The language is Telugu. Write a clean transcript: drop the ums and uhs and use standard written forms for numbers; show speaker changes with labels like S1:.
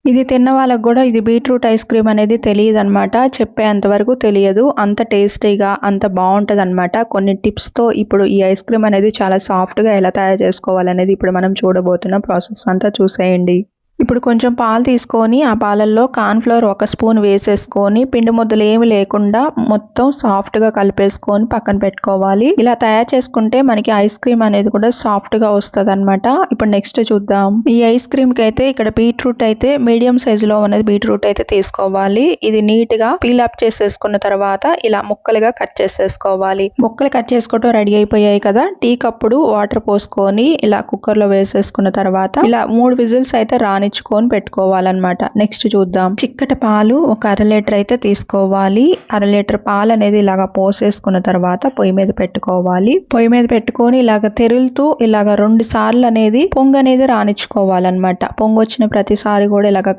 S1: ఇది తిన్న వాళ్ళకి కూడా ఇది బీట్రూట్ ఐస్ క్రీమ్ అనేది తెలియదు అనమాట. చెప్పేంత వరకు తెలియదు. అంత టేస్టీగా అంత బాగుంటది అనమాట. కొన్ని టిప్స్ తో ఇప్పుడు ఈ ఐస్ క్రీమ్ అనేది చాలా సాఫ్ట్ గా ఎలా తయారు చేసుకోవాలనేది ఇప్పుడు మనం చూడబోతున్న ప్రాసెస్ అంతా చూసేయండి. ఇప్పుడు కొంచెం పాలు తీసుకొని ఆ పాలల్లో కార్న్ ఫ్లోర్ 1 స్పూన్ వేసేసుకొని పిండి ముద్దలు ఏమి లేకుండా మొత్తం సాఫ్ట్గా కలిపేసుకొని పక్కన పెట్టుకోవాలి. ఇలా తయారు చేసుకుంటే మనకి ఐస్ క్రీమ్ అనేది కూడా సాఫ్ట్గా వస్తుంది అనమాట. ఇప్పుడు నెక్స్ట్ చూద్దాం. ఈ ఐస్ క్రీమ్కి అయితే ఇక్కడ బీట్రూట్ అయితే మీడియం సైజులో ఉన్నది బీట్రూట్ అయితే తీసుకోవాలి. ఇది నీట్గా పీల్ అప్ చేసేసుకున్న తర్వాత ఇలా ముక్కలుగా కట్ చేసేసుకోవాలి. ముక్కలు కట్ చేసుకోవడం రెడీ అయిపోయాయి కదా. టీ కప్పుడు వాటర్ పోసుకొని ఇలా కుక్కర్లో వేసేసుకున్న తర్వాత ఇలా 3 విజిల్స్ అయితే రానిచ్చుకొని పెట్టుకోవాలన్నమాట. నెక్స్ట్ చూద్దాం. చిక్కటి పాలు ఒక 1/2 లీటర్ అయితే తీసుకోవాలి. 1/2 లీటర్ పాలు అనేది ఇలాగ పోసేసుకున్న తర్వాత పొయ్యి మీద పెట్టుకోవాలి. పొయ్యి మీద పెట్టుకొని ఇలాగ తెరులుతూ ఇలాగ 2 సార్లు అనేది పొంగు అనేది రానిచ్చుకోవాలన్నమాట. పొంగు వచ్చిన ప్రతిసారి కూడా ఇలాగ